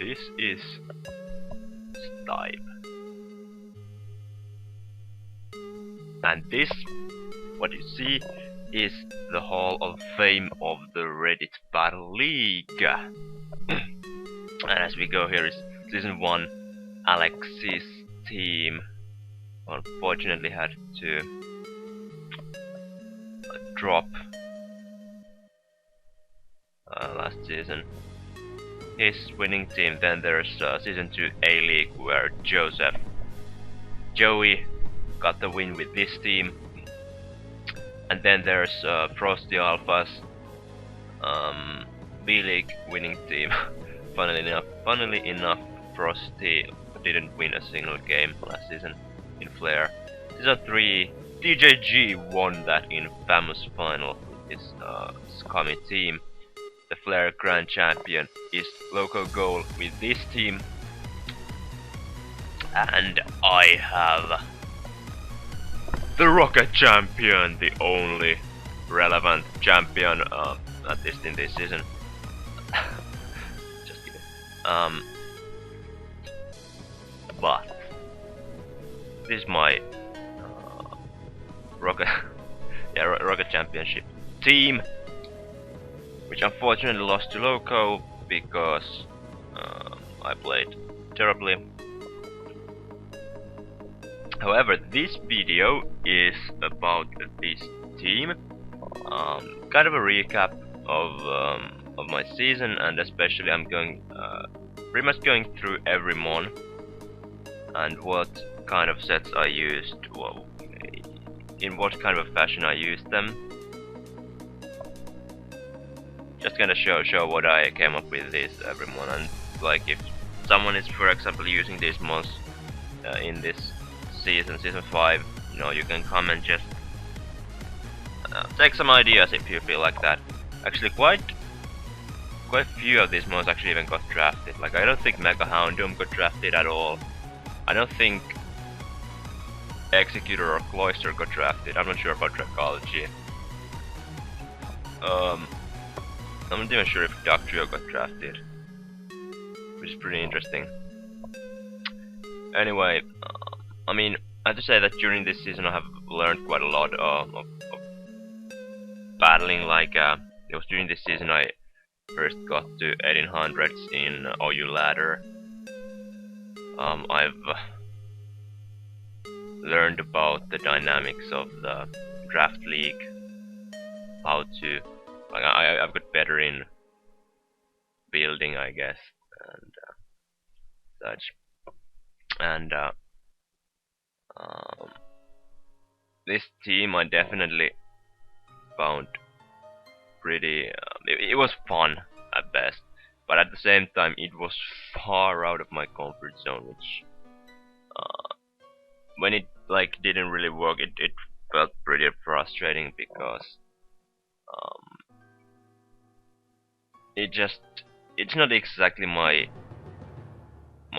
this is type. And this, what you see, is the Hall of Fame of the Reddit Battle League. And as we go, here is Season 1, Alex's team unfortunately had to drop last season. His winning team. Then there's Season 2 A-League where Joey got the win with this team. And then there's Frosty Alpha's B-League winning team. Funnily enough, Frosty didn't win a single game last season in Flare. Season 3, DJG won that infamous final with his scummy team. The Flare Grand Champion is Loco Goal with this team. And I have the Rocket Champion, the only relevant champion at least in this season. Just kidding. But this is my Rocket Championship team, which unfortunately lost to Loco because I played terribly. However, this video is about this team, kind of a recap of my season, and especially I'm going pretty much going through every mon and what kind of sets I used, well, in what kind of fashion I used them. Just gonna show what I came up with this every mon, and like if someone is, for example, using these mons in this season 5, you know, you can come and just take some ideas if you feel like that. Actually, quite few of these mons actually even got drafted. Like, I don't think Mega Houndoom got drafted at all. I don't think Executor or Cloister got drafted. I'm not sure about Dragology. I'm not even sure if Duck Trio got drafted, which is pretty interesting. Anyway, I mean, I have to say that during this season I have learned quite a lot of battling. Like, it was during this season I first got to 1800s in OU ladder. I've learned about the dynamics of the draft league, how to, like, I've got better in building, I guess, and such. And this team I definitely found pretty, it was fun at best, but at the same time it was far out of my comfort zone, which when it like didn't really work, it felt pretty frustrating because it's not exactly my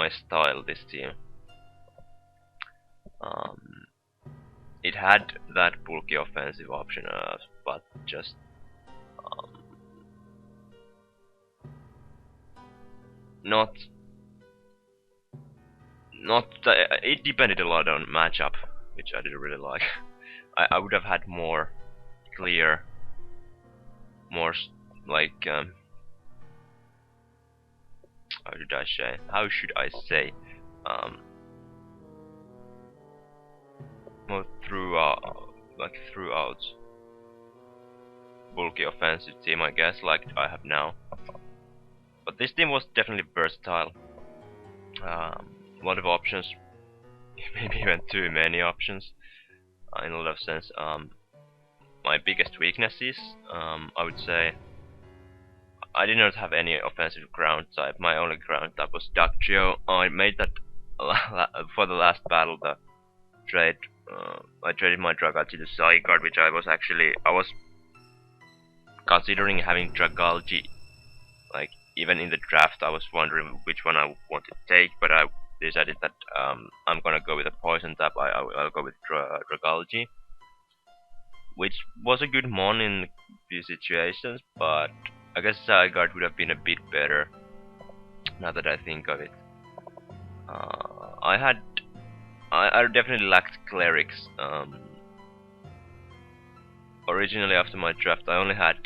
style, this team. It had that bulky offensive option, but just not it depended a lot on matchup, which I didn't really like. I would have had more clear, more like how should I say more throughout bulky offensive team, I guess, like I have now. But this team was definitely versatile. A lot of options, maybe even too many options in a lot of sense. My biggest weaknesses, I would say, I did not have any offensive ground type. My only ground type was Duck Trio. I made that for the last battle, the trade. I traded my Dragology to Zygarde, which I was considering having Dragology. Like, even in the draft, I was wondering which one I wanted to take, but I decided that I'm gonna go with a poison type. I'll go with Dragology, which was a good mon in a few situations, but I guess Zygarde would have been a bit better. now that I think of it. I definitely lacked clerics. Originally after my draft I only had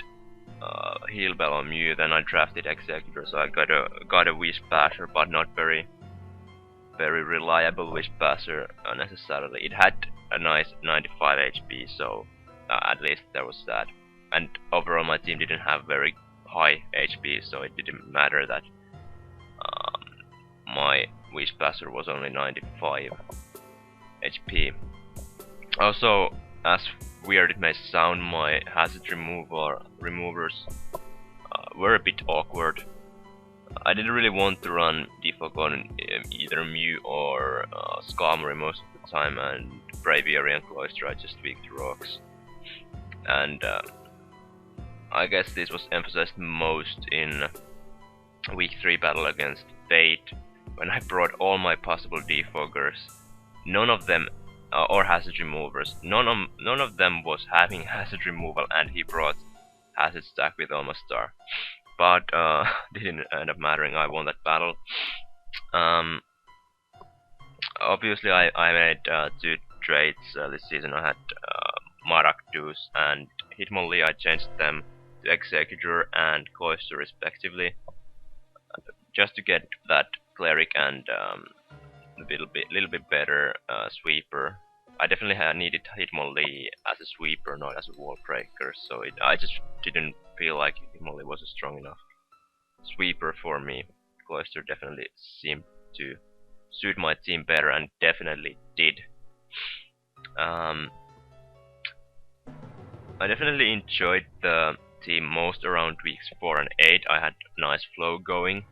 heal bell on Mew, then I drafted Executor, so I got a Wish Passer, but not very reliable Wish Passer necessarily. It had a nice 95 HP, so at least there was that. And overall my team didn't have very high HP, so it didn't matter that my Wish Passer was only 95 HP. Also, as weird it may sound, my hazard removers were a bit awkward. I didn't really want to run default on either Mew or Skarmory most of the time, and Braviary and Cloyster I just tweaked rocks. And I guess this was emphasized most in week 3 battle against Fate, when I brought all my possible defoggers. None of them or hazard removers. None of them was having hazard removal, and he brought hazard stack with almost star. But didn't end up mattering. I won that battle. Obviously, I made 2 trades this season. I had Maractus and Hitmonlee. I changed them to Executor and Cloyster respectively, just to get that cleric and little bit better sweeper. I definitely needed Hitmonlee as a sweeper, not as a wall breaker, so I just didn't feel like Hitmonlee was a strong enough sweeper for me. Cloyster definitely seemed to suit my team better, and definitely did. I definitely enjoyed the team most around weeks 4 and 8. I had nice flow going,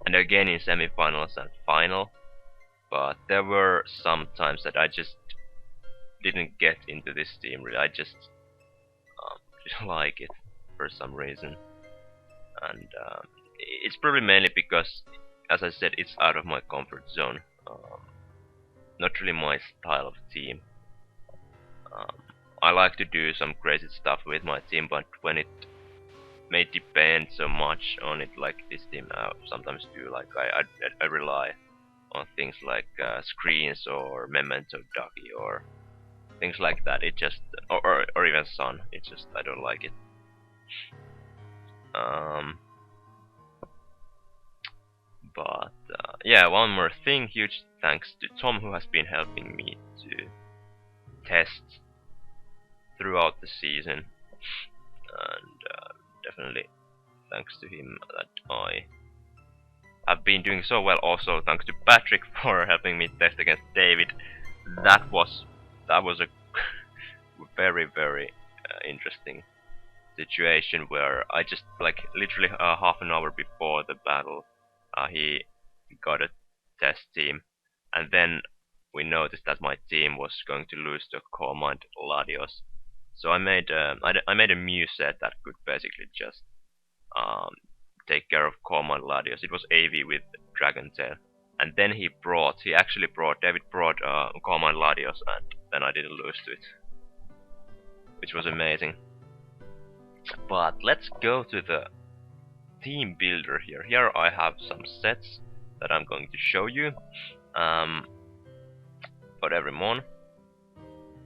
and again in semifinals and final. But there were some times that I just didn't get into this team really. I just didn't like it for some reason, and it's probably mainly because, as I said, it's out of my comfort zone. Not really my style of team. I like to do some crazy stuff with my team, but when it may depend so much on it, like this team sometimes do, like I rely on things like screens or Memento Ducky or things like that. It just or even Sun. It just I don't like it. But yeah, one more thing. Huge thanks to Tom, who has been helping me to test throughout the season, and definitely thanks to him that I have been doing so well. Also thanks to Patrick for helping me test against David. That was a very interesting situation where I just like literally half an hour before the battle he got a test team, and then we noticed that my team was going to lose to Command Ladios. So I made a Mew set that could basically just take care of Command Ladios. It was AV with Dragon Tail, and then David brought Command Ladios, and then I didn't lose to it, which was amazing. But let's go to the team builder here. Here I have some sets that I'm going to show you for every mon.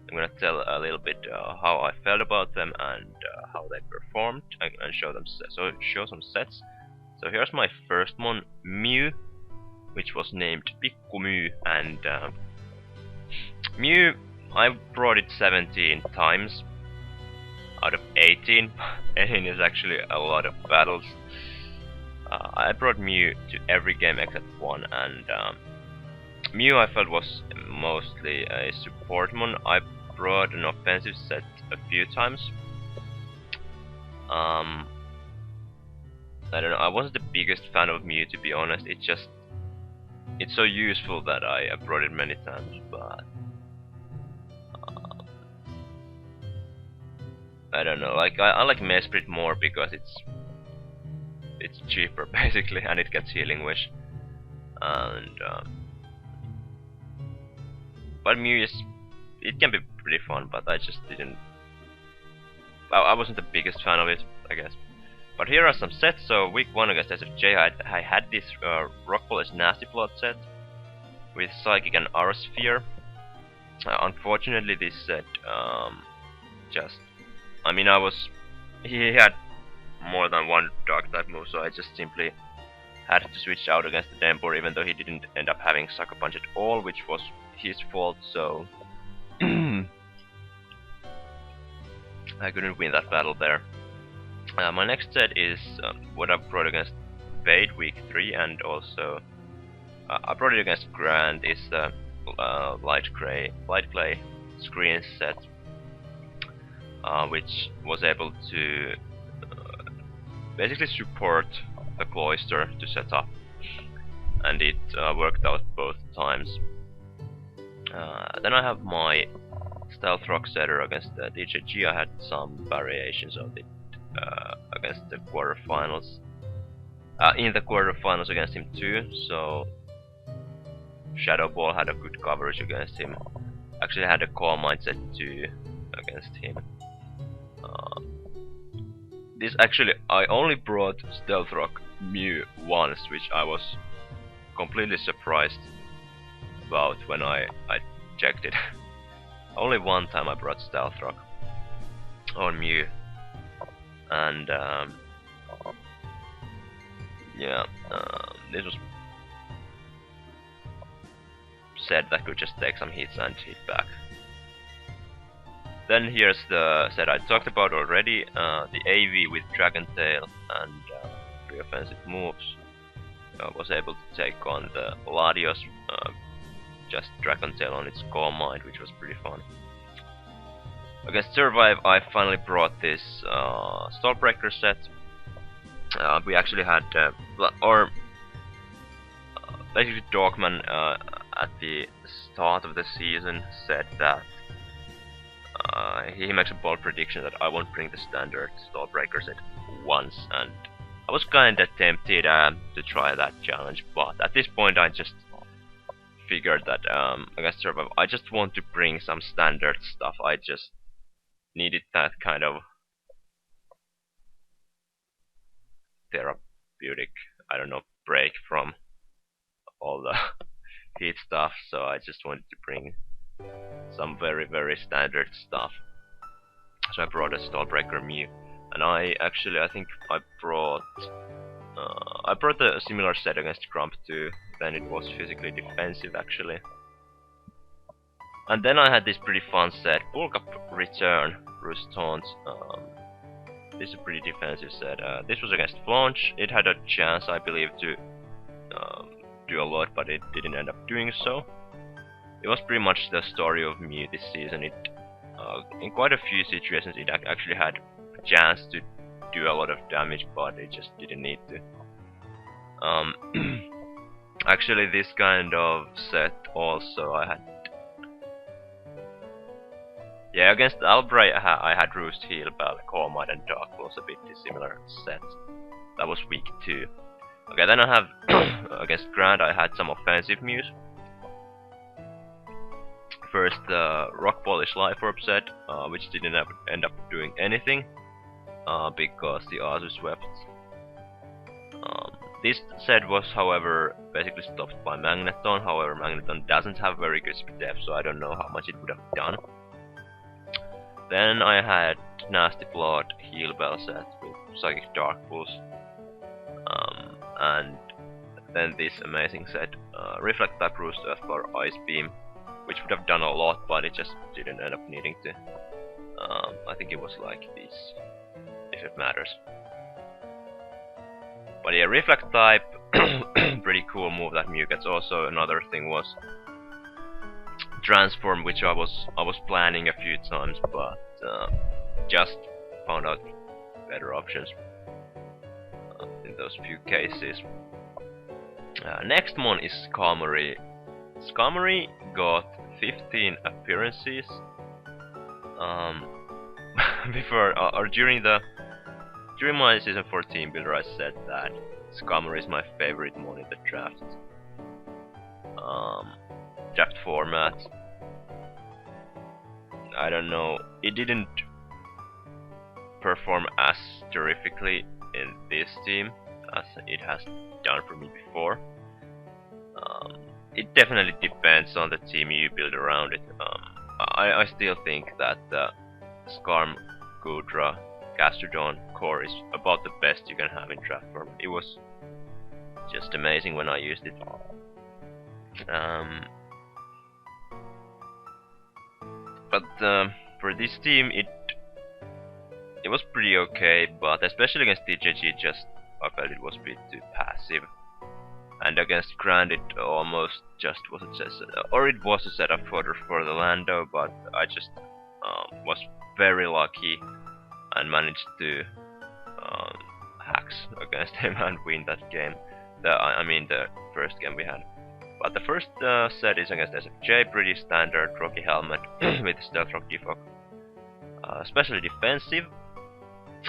I'm gonna tell a little bit how I felt about them and how they performed, and show some sets. So here's my first mon, Mew, which was named Pikku Mew, and Mew, I brought it 17 times out of 18. 18 is actually a lot of battles. I brought Mew to every game except one, and Mew I felt was mostly a support mon. I brought an offensive set a few times. I don't know, I wasn't the biggest fan of Mew, to be honest. It's so useful that I brought it many times, but I don't know, like I like Mesprit more because it's cheaper basically, and it gets Healing Wish, and but Mew it can be pretty fun, but I just didn't. I wasn't the biggest fan of it, I guess. But here are some sets. So week 1 against SFJ, I had this Rock Polish Nasty Blood set with Psychic and Aura Sphere. Unfortunately, this set he had more than one Dark type move, so I just simply had to switch out against the Dembor, even though he didn't end up having Sucker Punch at all, which was his fault. So I couldn't win that battle there. My next set is what I brought against Vade week 3, and also I brought it against Grand. It's the light clay screen set, which was able to basically support the cloister to set up, and it worked out both times. Then I have my Stealth Rock setter against DJG. I had some variations of it against the quarterfinals. In the quarterfinals against him too, so Shadow Ball had a good coverage against him. Actually had a Calm Mind set too against him. This actually, I only brought Stealth Rock Mew once, which I was completely surprised about when I checked it. Only one time I brought Stealth Rock on Mew, and this was set that could just take some hits and hit back. Then here's the set I talked about already, the AV with Dragon Tail and 3 offensive moves. I was able to take on the Latios, just Dragon Tail on its Calm Mind, which was pretty fun. Against Survive, I finally brought this Stallbreaker set. We actually had, basically Dogman at the start of the season said that he makes a bold prediction that I won't bring the standard Stallbreaker set once, and I was kinda tempted to try that challenge, but at this point I just figured that against Survive, I just want to bring some standard stuff. I just needed that kind of therapeutic, I don't know, break from all the heat stuff, so I just wanted to bring some very, very standard stuff. So I brought a Stallbreaker Mew, and I think I brought a similar set against Grump too. Then it was physically defensive actually. And then I had this pretty fun set, Bulk Up Return, Roost Taunt. This is a pretty defensive set. This was against Flaunch. It had a chance, I believe, to do a lot, but it didn't end up doing so. It was pretty much the story of Mew this season. It, in quite a few situations, it actually had a chance to do a lot of damage, but it just didn't need to. Actually, this kind of set also I had. Yeah, against Albray I had Roost, Heal, Bell, Calm Mind, and Dark was a bit similar set. That was week 2. Okay, then I have against Grand I had some offensive Mews. First the Rock Polish Life Orb set, which didn't end up doing anything because the Azu swept. This set was, however, basically stopped by Magneton. However, Magneton doesn't have very good depth, so I don't know how much it would have done. Then I had Nasty Blood Heal Bell set with Psychic Dark Pulse, and then this amazing set, Reflect Type Roost Earthpower Ice Beam, which would have done a lot, but it just didn't end up needing to. I think it was like this, if it matters. But yeah, Reflect Type, pretty cool move that Mew gets. Also, another thing was Transform, which I was planning a few times, but just found out better options in those few cases. Next one is Skarmory. Skarmory got 15 appearances. Before or during my season 14 builder, I said that Skarmory is my favorite mon in the draft format. I don't know, it didn't perform as terrifically in this team as it has done for me before. It definitely depends on the team you build around it. I still think that the Skarm, Gudra, Gastrodon core is about the best you can have in draft form. It was just amazing when I used it. But for this team, it was pretty okay, but especially against TJG, I felt it was a bit too passive. And against Grand, it almost just was or it was a setup for the Lando, but I just was very lucky and managed to hacks against him and win that game. I mean the first game we had. But the first set is against SFJ, pretty standard Rocky Helmet with Stealth Rock Defog. Especially defensive.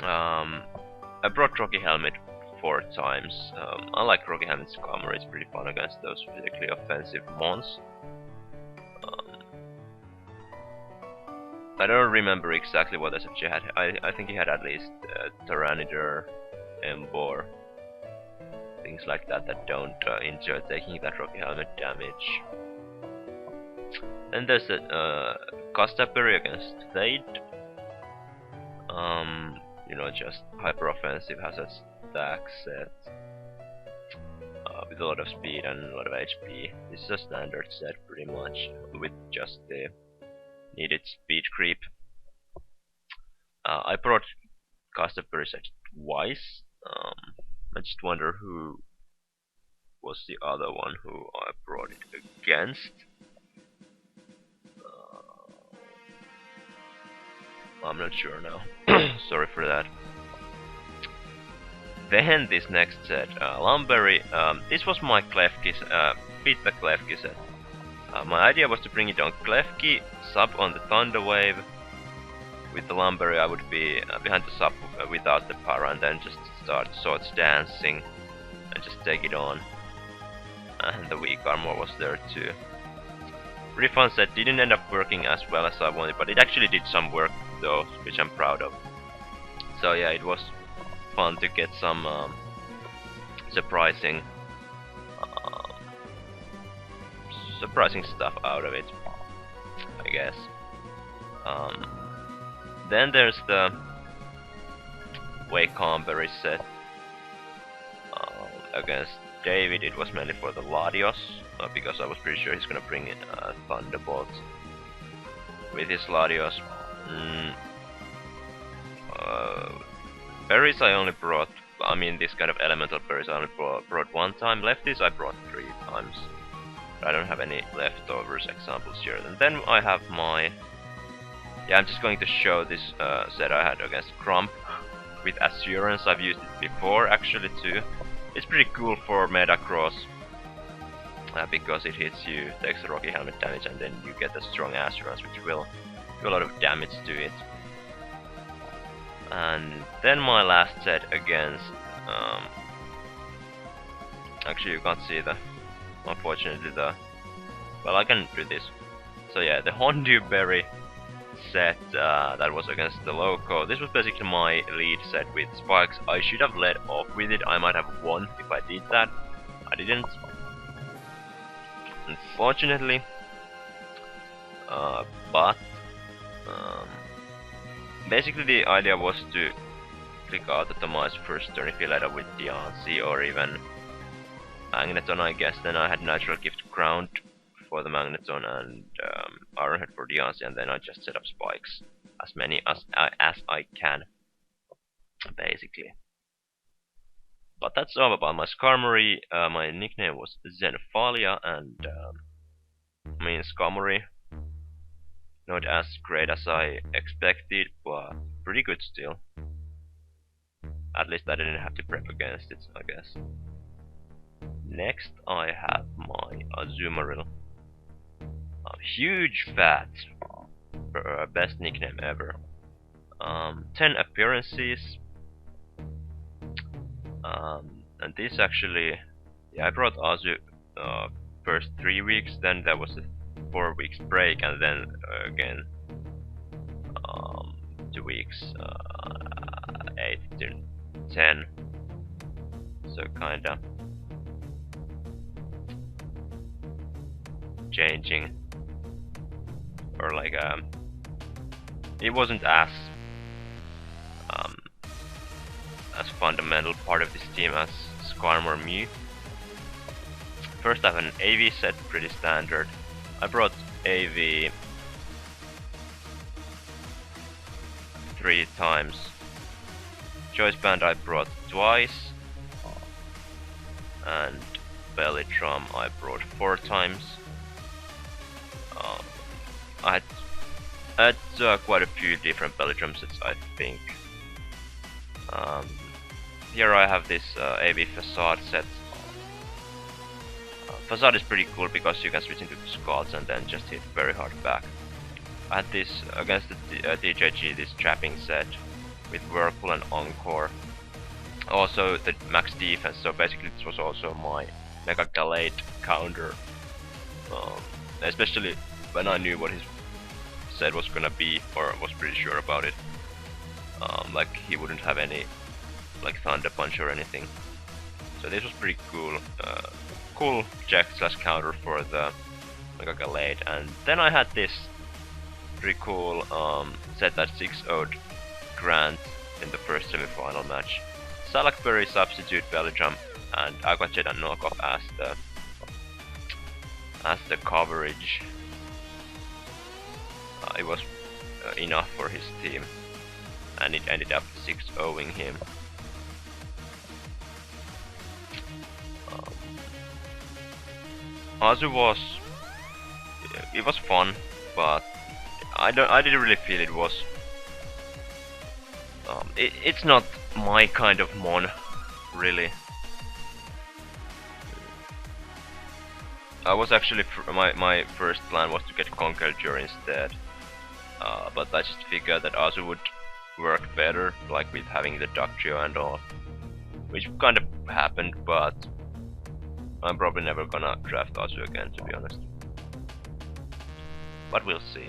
I brought Rocky Helmet 4 times. I like Rocky Helmet's Scammer, it's pretty fun against those physically offensive mons. I don't remember exactly what SFJ had. I think he had at least Tyranider, Embor, things like that that don't enjoy taking that Rocky Helmet damage. Then there's a Castaberry against Fade. You know, just hyper offensive, has a stack set with a lot of speed and a lot of HP. This is a standard set pretty much, with just the needed speed creep. I brought Castaberry set twice. I just wonder who was the other one who I brought it against. I'm not sure now. Sorry for that. Then this next set, Lumberry. This was my Klefki, feedback Klefki set. My idea was to bring it on Klefki, sub on the Thunder Wave. With the Lumberry I would be behind the sub without the para, and then just start Swords Dancing and just take it on. And the weak armor was there too. Pretty fun set, didn't end up working as well as I wanted, but it actually did some work though, which I'm proud of. So yeah, it was fun to get some surprising stuff out of it, I guess. Then there's the Wakehamberry set against David. It was mainly for the Latios, because I was pretty sure he's gonna bring in Thunderbolt with his Latios. Berries I only brought, I mean this kind of elemental berries I only brought 1 time. Lefties I brought 3 times. I don't have any leftovers examples here. And then I have my... Yeah, I'm just going to show this set I had against Crump with Assurance. I've used it before actually too. It's pretty cool for Metacross because it hits you, takes the Rocky Helmet damage, and then you get the strong Assurance, which will do a lot of damage to it. And then my last set against... actually you can't see the... Unfortunately the... Well, I can do this. So yeah, the Honduberry set that was against the Loco. This was basically my lead set with Spikes. I should have led off with it. I might have won if I did that. I didn't. Unfortunately. But basically the idea was to click out Tomi's first turn if he led up with Diancie or even Magneton, I guess. Then I had Natural Gift Ground for the Magneton and Ironhead for Diancie, and then I just set up Spikes. As many as I can, basically. But that's all about my Skarmory. My nickname was Zenophalia, and I mean Skarmory. Not as great as I expected, but pretty good still. At least I didn't have to prep against it, I guess. Next I have my Azumarill. Huge Fat, best nickname ever. 10 appearances. And this actually, yeah, I brought Azu first 3 weeks, then there was a 4 weeks break, and then again 2 weeks, 8th to 10. So kinda changing, or like it wasn't um, as fundamental part of this team as Skarm or Mew. First I have an AV set, pretty standard. I brought AV 3 times. Choice band I brought twice, and belly drum I brought 4 times. I had quite a few different belly drum sets, I think. Here I have this AV facade set. Facade is pretty cool because you can switch into squads and then just hit very hard back. I had this against the DJG, this trapping set with Whirlpool and Encore. Also the max defense, so basically this was also my Mega Galate counter. Especially when I knew what his set was gonna be, or was pretty sure about it. Like he wouldn't have any like Thunder Punch or anything. So this was pretty cool. Cool check slash counter for the Mega Galate. And then I had this pretty cool set that 6-0'd Grant in the first semi-final match. Salakberry substitute belly drum and Aqua Jet and knockoff as the coverage. It was enough for his team, and it ended up 6-0ing him. Azu was fun, but I didn't really feel it was. It's not my kind of mon, really. I was actually my first plan was to get Conkeldure instead, but I just figured that Azu would work better, like with having the duck trio and all, which kind of happened, but I'm probably never gonna draft Azu again, to be honest. But we'll see.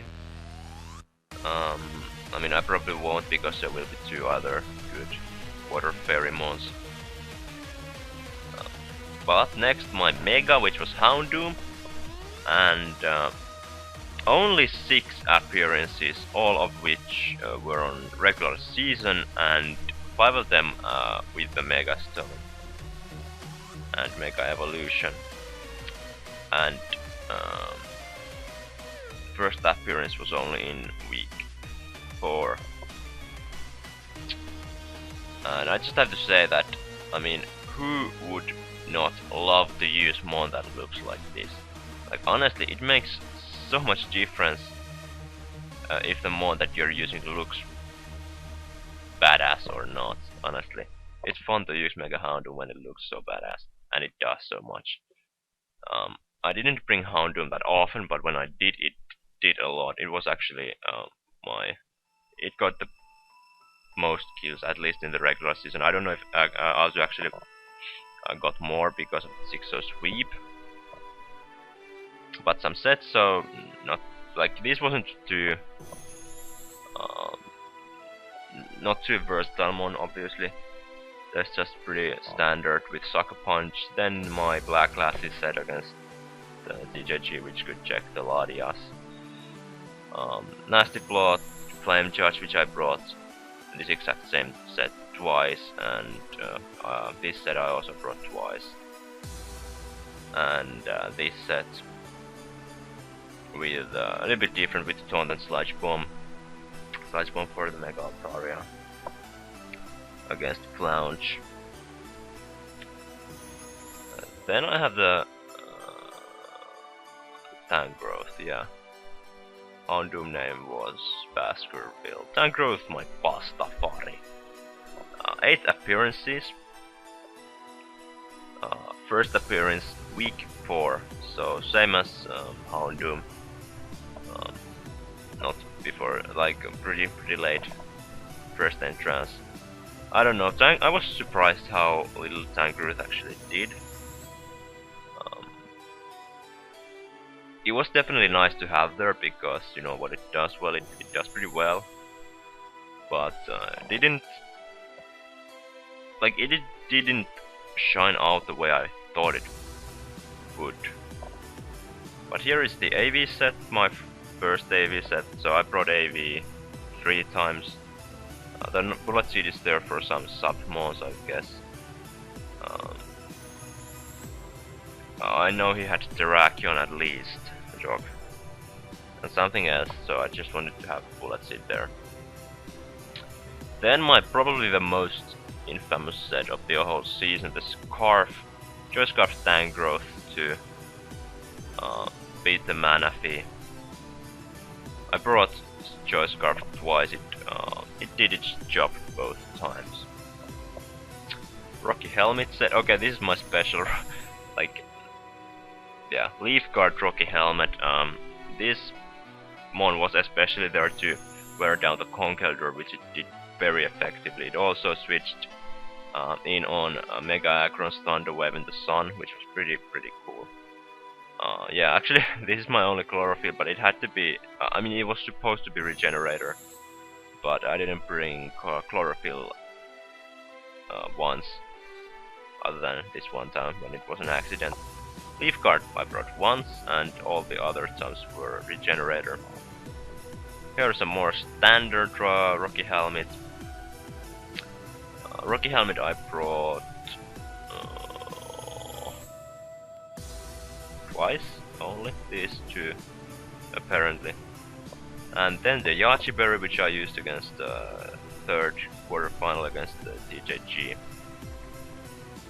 I mean, I probably won't because there will be 2 other good water fairy mons. But next, my Mega, which was Houndoom, and only 6 appearances, all of which were on regular season, and 5 of them with the Mega Stone and Mega Evolution. And first appearance was only in week 4. And I just have to say that, I mean, who would not love to use mon that looks like this? Like honestly, it makes so much difference if the mon that you're using looks badass or not. Honestly, it's fun to use Mega Houndoom when it looks so badass, and it does so much. I didn't bring Houndoom that often, but when I did, it did a lot. It was actually it got the most kills, at least in the regular season. I don't know if Azu actually got more because of the 6-0 sweep, but some sets, so not like this wasn't too not too versatile mon, obviously. That's just pretty standard with Sucker Punch. Then my Black Glasses set against the DJG, which could check the Ladias. Nasty Plot, Flame Judge, which I brought this exact same set twice, and this set I also brought twice. And this set with a little bit different with Taunt and Sludge Bomb. Sludge Bomb for the Mega Altaria against Flaunch. Then I have the Tangrowth, yeah. Houndoom name was Baskerville. Tangrowth, my Pastafari. 8 appearances. First appearance week 4, so same as Houndoom. Not before, like pretty late first entrance. I don't know. I was surprised how little Tangrowth actually did. It was definitely nice to have there because you know what it does. Well, it does pretty well, but didn't like it didn't shine out the way I thought it would. But here is the AV set, my first AV set. So I brought AV 3 times. The bullet seed is there for some sub mods, I guess. I know he had Terrakion at least, the job. And something else, so I just wanted to have bullet seed there. Then probably the most infamous set of the whole season, the Scarf, Joy Scarf Tank Growth to beat the Manaphy. I brought Joy Scarf twice, it did its job both times. Rocky Helmet set, okay, this is my special, like, yeah, Leaf Guard Rocky Helmet. This mon was especially there to wear down the Conkeldurr, which it did very effectively. It also switched in on Mega Aggron's Thunder Wave in the Sun, which was pretty cool. Yeah, actually, this is my only Chlorophyll, but it had to be, I mean, it was supposed to be Regenerator, but I didn't bring Chlorophyll once, other than this one time when it was an accident. Leaf Guard I brought once, and all the other times were Regenerator. Here's a more standard Rocky Helmet. Rocky Helmet I brought twice only, these two apparently. And then the Yachi Berry, which I used against the third quarterfinal against the TJG.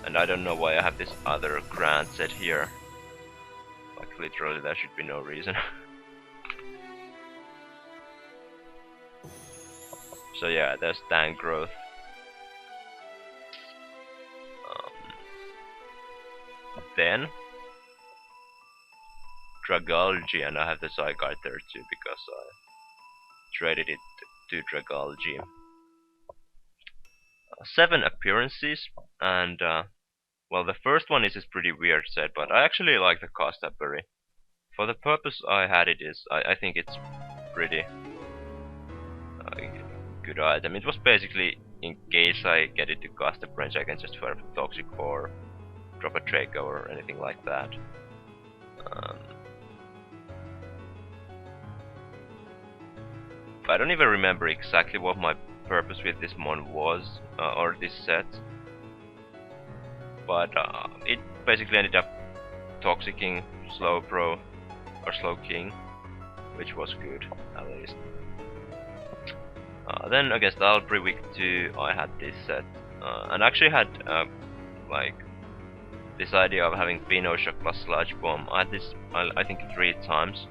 And I don't know why I have this other Grant set here. Like literally there should be no reason. So yeah, there's Tank Growth. Then Dragalge, and I have the Zygarde there too because I traded it to Dragalge. 7 appearances, and well, the first one is this pretty weird set, but I actually like the Castaberry. For the purpose I had it is, I think it's pretty good item. It was basically, in case I get it to Castaberry, I can just fire Toxic or drop a Draco or anything like that. I don't even remember exactly what my purpose with this mon was, or this set. But it basically ended up Toxicking Slowbro, or Slowking, which was good, at least. Then against Albury week 2 I had this set, and actually had like this idea of having Venoshock plus Sludge Bomb. I had this, I think 3 times.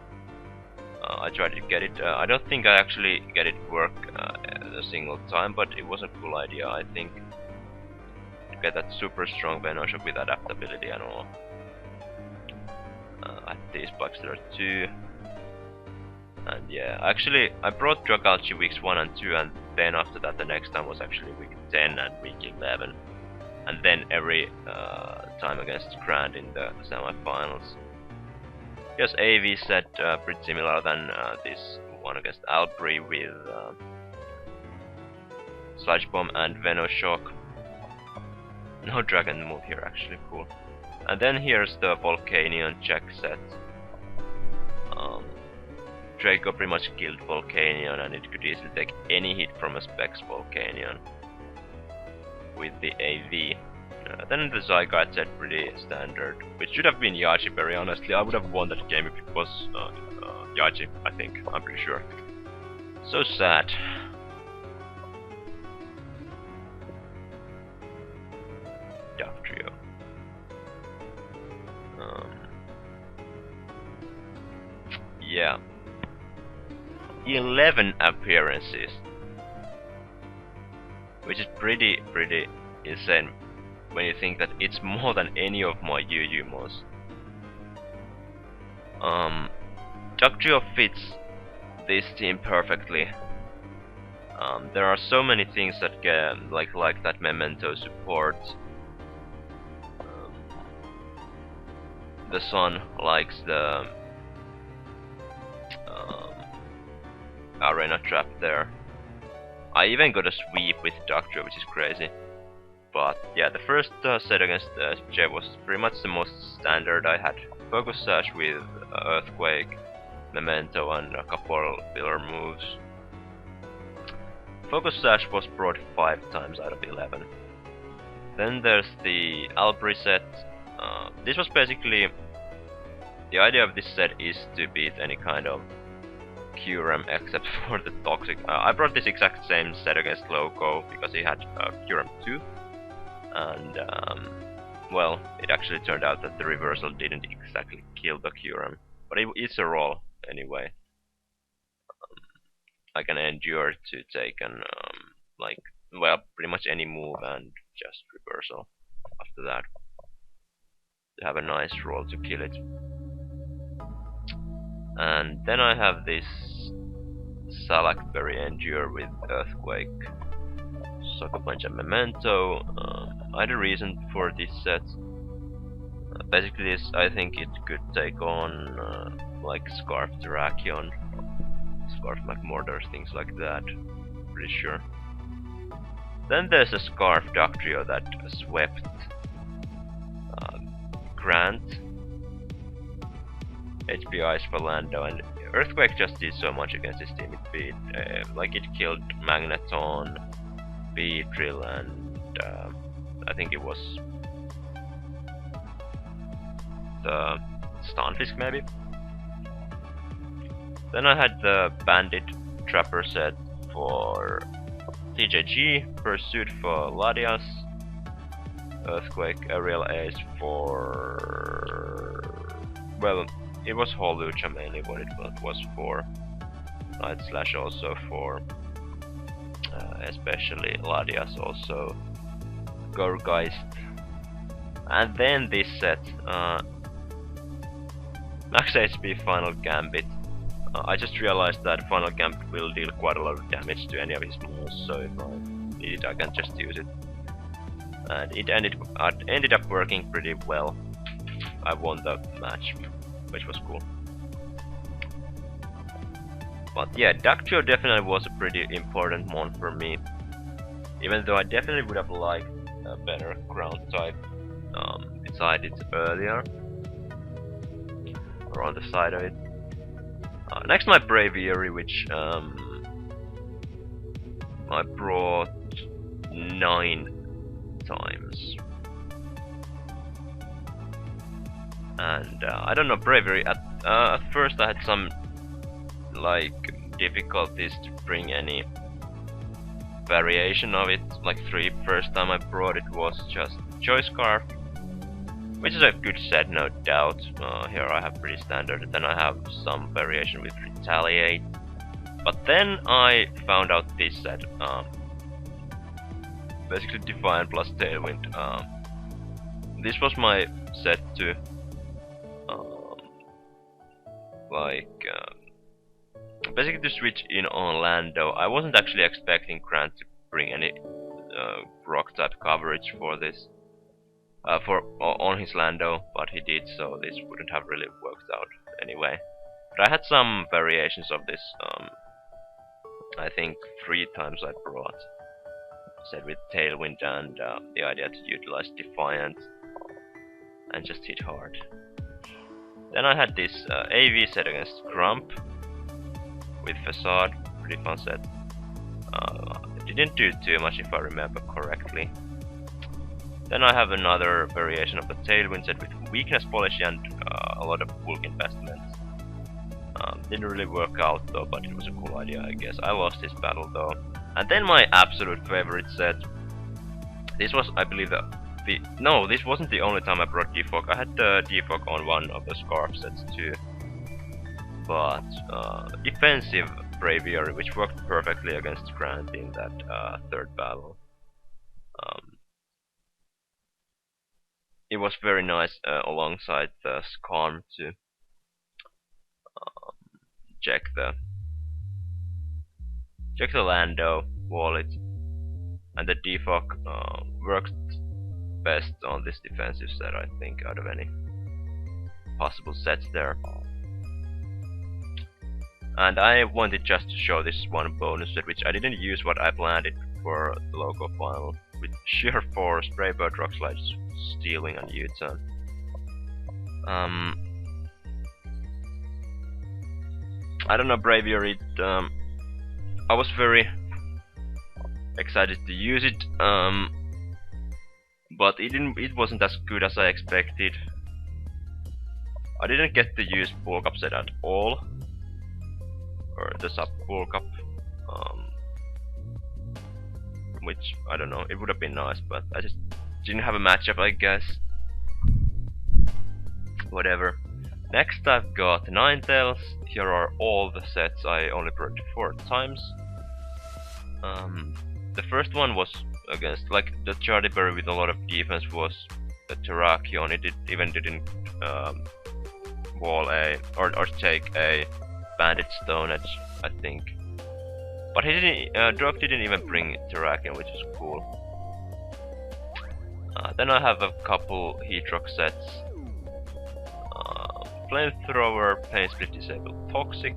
I tried to get it. I don't think I actually get it work a single time, but it was a cool idea, I think. To get that super strong Venoshock with adaptability and all. I had these bugs there too. And yeah, actually I brought Dragalge weeks 1 and 2, and then after that the next time was actually week 10 and week 11. And then every time against Grand in the semi-finals. Yes, AV set pretty similar than this one against Albury with Sludge Bomb and Venoshock. No Dragon move here, actually, cool. And then here's the Volcanion check set. Draco pretty much killed Volcanion, and it could easily take any hit from a Specs Volcanion with the AV. Then the Zygarde set pretty standard, which should have been Yachi Berry. Honestly, I would have won that game if it was Yachi, I think, I'm pretty sure. So sad. Duff Trio. Yeah. 11 appearances. Which is pretty insane when you think that it's more than any of my UU mons. Duck Trio fits this team perfectly. There are so many things that get like that Memento support. The Sun likes the Arena Trap there. I even got a sweep with Duck Trio, which is crazy. But yeah, the first set against SPJ was pretty much the most standard. I had Focus Sash with Earthquake, Memento, and a couple pillar moves. Focus Sash was brought 5 times out of 11. Then there's the Alpri set. This was basically... The idea of this set is to beat any kind of Curem except for the Toxic. I brought this exact same set against Loco because he had Curem 2. And, well, it actually turned out that the reversal didn't exactly kill the Curem. But it's a roll anyway. I can endure to take an, like, well, pretty much any move and just reversal after that. To have a nice roll to kill it. And then I have this Salak Berry Endure with Earthquake, Sucker Punch and Memento. I had a reason for this set. Basically this, I think it could take on like Scarf Terrakion, Scarf McMorders, things like that. Pretty sure. Then there's a Scarf Dactrio that swept Grant, HP Ice for Lando, and Earthquake just did so much against this team. It beat, like it killed Magneton, Beedrill, and I think it was the Stunfisk maybe. Then I had the Bandit Trapper set for TJG, Pursuit for Ladias, Earthquake RBL Ace for... well, it was Holucha mainly what it was for. Night Slash also for especially Ladias, also Gorgeist. And then this set, Max HP Final Gambit. I just realized that Final Gambit will deal quite a lot of damage to any of his moves, so if I need it I can just use it. And it ended up working pretty well. I won the match, which was cool. But yeah, Dactrio definitely was a pretty important one for me. Even though I definitely would have liked a better ground type beside it earlier. Or on the side of it. Next my Braviary, which I brought 9 times. And I don't know, Bravery, at first I had some like difficulties to bring any variation of it. Like first time I brought it was just Choice Scarf, which is a good set, no doubt. Here I have pretty standard. Then I have some variation with Retaliate. But then I found out this set, basically Defiant plus Tailwind. This was my set to basically to switch in on Lando. I wasn't actually expecting Grant to bring any rock type coverage for this on his Lando, but he did, so this wouldn't have really worked out anyway. But I had some variations of this. I think 3 times I brought set with Tailwind and the idea to utilize Defiant and just hit hard. Then I had this AV set against Grump with Facade, pretty fun set. It didn't do too much if I remember correctly. Then I have another variation of the Tailwind set with Weakness Polish and a lot of bulk investments. Didn't really work out though, but it was a cool idea, I guess. I lost this battle though. And then my absolute favorite set. This was, I believe, no, this wasn't the only time I brought Defog. I had the Defog on one of the Scarf sets too. But defensive Braviary, which worked perfectly against Grant in that 3rd battle. It was very nice alongside the Skarm to check the Lando wallet, and the Defog worked best on this defensive set, I think, out of any possible sets there. And I wanted just to show this one bonus set, which I didn't use what I planned it for the local final. with sheer force, Braybird rock slides, stealing and U-turn. I don't know, Braviary. I was very excited to use it, but it wasn't as good as I expected. I didn't get to use bulk up set at all, or the sub bulk up, which I don't know. It would have been nice, but I just didn't have a matchup, I guess. Whatever. Next I've got Ninetales. Here are all the sets. I only brought 4 times. The first one was against, like, the Chardyberry with a lot of defense was the Terrakion. It even didn't wall a or take a Bandit Stone Edge, I think. But he didn't. Drog didn't even bring Terrakion, which is cool. Then I have a couple Heatrock sets. Flamethrower, Pain Split, Disable, Toxic,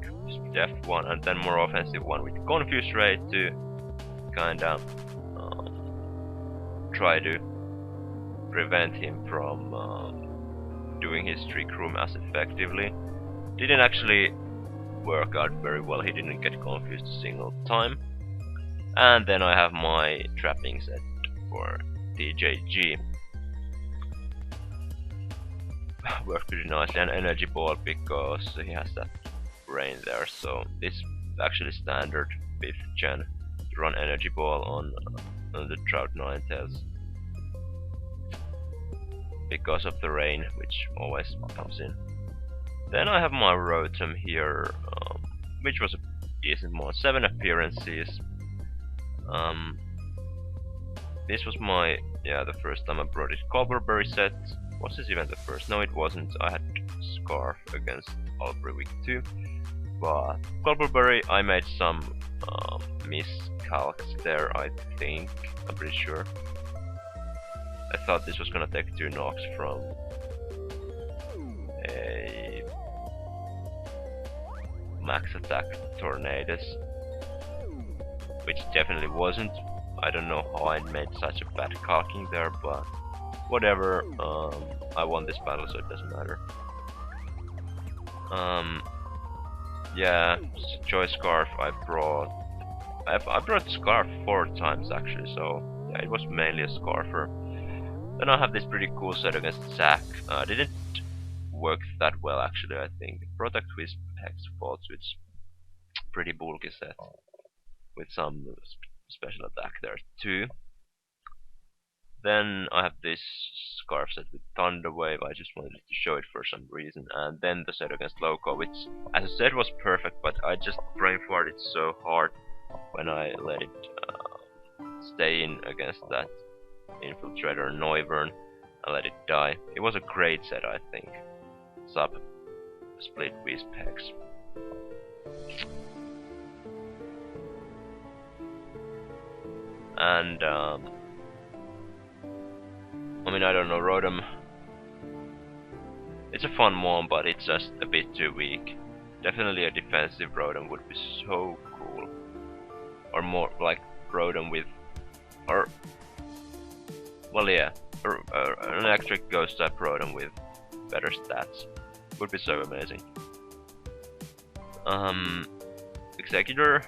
Def 1, and then more offensive one with Confuse Ray to kinda try to prevent him from doing his Trick Room as effectively. Didn't actually work out very well, he didn't get confused a single time. And then I have my trapping set for DJG. Worked pretty nicely, and Energy Ball because he has that rain there, so this is actually standard 5th gen to run Energy Ball on the Trout Ninetales because of the rain, which always comes in. Then I have my Rotom here, which was a decent mod, 7 appearances. This was my, the first time I brought it. Culberberry set. Was this even the first? No, it wasn't. I had Scarf against Albury week 2. But Culberberry, I made some miscalcs there, I think. I'm pretty sure. I thought this was gonna take 2 knocks from a max attack Tornadus, which definitely wasn't. I don't know how I made such a bad calking there, but whatever. I won this battle, so it doesn't matter. Yeah, Choice Scarf I brought. I brought Scarf 4 times actually, so yeah, it was mainly a Scarfer. Then I have this pretty cool set against Zack. Didn't work that well actually, I think. Protect Wisp, Hex, Fault Switch. Pretty bulky set with some special attack there too. Then I have this Scarf set with Thunder Wave. I just wanted to show it for some reason. And then the set against Loco, which as I said was perfect, but I just brain farted so hard when I let it stay in against that Infiltrator Noivern. I let it die. It was a great set, I think. Sub Split Wisp Hex. And I mean, I don't know, Rotom. It's a fun mon, but it's just a bit too weak. Definitely a defensive Rotom would be so cool. Or more like Rotom with, or well, yeah, an electric ghost type Rotom with better stats would be so amazing. Executor.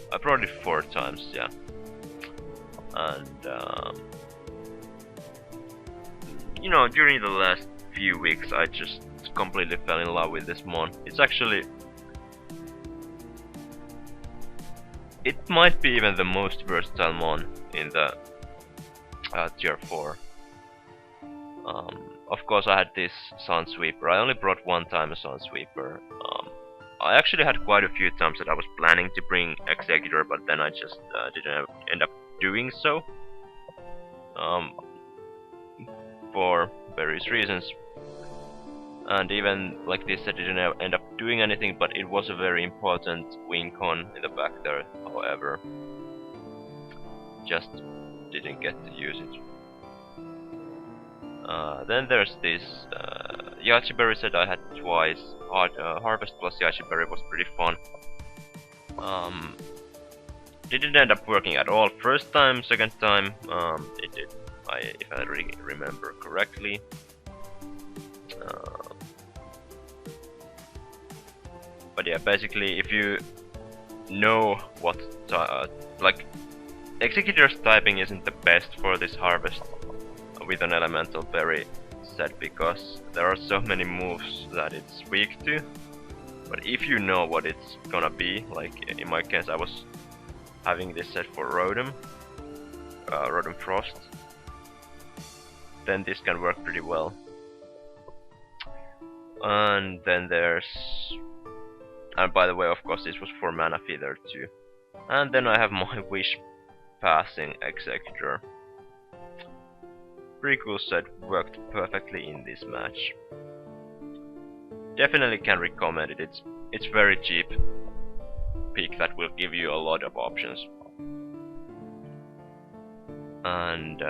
I brought it 4 times, yeah. And you know, during the last few weeks I just completely fell in love with this mon. It's actually, it might be even the most versatile mon in the tier 4. Of course I had this Sun Sweeper. I only brought 1 time a Sun Sweeper. I actually had quite a few times that I was planning to bring Executor, but then I just didn't end up doing so. For various reasons. And even like this, I didn't end up doing anything, but it was a very important win con in the back there, however. Just didn't get to use it. Then there's this Yachiberry set I had twice. Harvest plus Yachiberry was pretty fun. Um, didn't end up working at all first time, second time it did, if I really remember correctly. But yeah, basically if you know what like Executor's typing isn't the best for this harvest with an elemental berry set, because there are so many moves that it's weak to. But if you know what it's gonna be, like in my case I was having this set for Rotom, Rotom Frost, then this can work pretty well. And then there's... and by the way, of course, this was for Mana Feather too. And then I have my Wish Passing Executor. Pretty cool set, worked perfectly in this match. Definitely can recommend it. It's very cheap pick that will give you a lot of options. And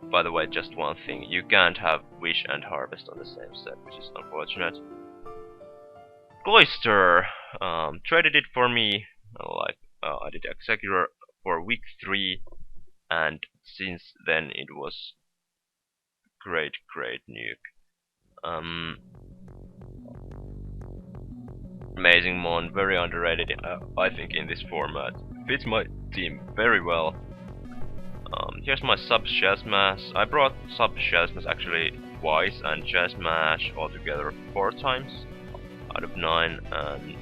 by the way, just one thing, you can't have Wish and Harvest on the same set, which is unfortunate. Cloyster traded it for me, like I did Executor for week 3, and since then it was great nuke. Amazing Mon, very underrated, I think, in this format. Fits my team very well. Here's my sub Shell Smash. I brought sub Shell Smash actually twice, and Shell Smash altogether 4 times out of 9, and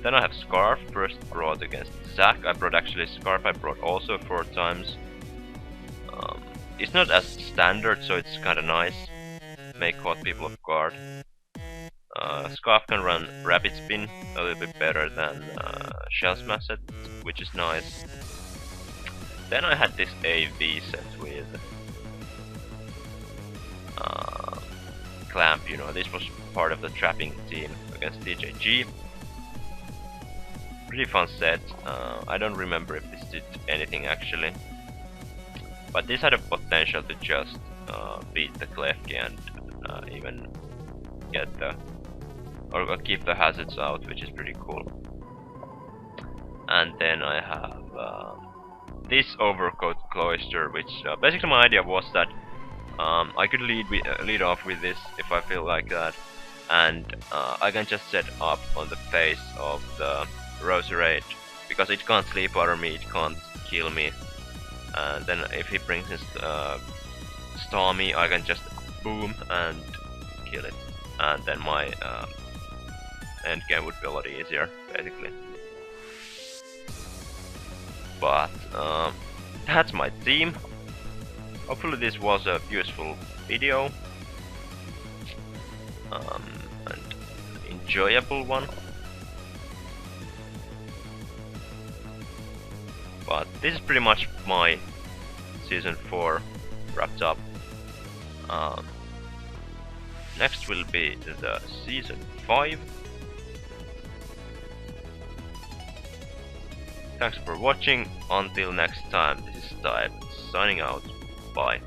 then I have Scarf, first brought against Zac. I brought actually Scarf, I brought also 4 times. It's not as standard, so it's kinda nice. May caught people off guard. Scarf can run Rapid Spin a little bit better than Shell Smash set, which is nice. Then I had this AV set with Clamp, you know, this was part of the trapping team against TJG. Pretty fun set. I don't remember if this did anything actually, but this had a potential to just beat the Klefki and even get the or keep the hazards out, which is pretty cool. And then I have this Overcoat Cloyster, which basically my idea was that I could lead off with this if I feel like that, and I can just set up on the face of the Roserade, because it can't sleep under me, it can't kill me. And then if he brings his Stormy, I can just boom and kill it, and then my endgame would be a lot easier, basically. But that's my team. Hopefully this was a useful video and enjoyable one. But this is pretty much my season 4 wrapped up. Next will be the season 5. Thanks for watching. Until next time, this is Type signing out. Bye.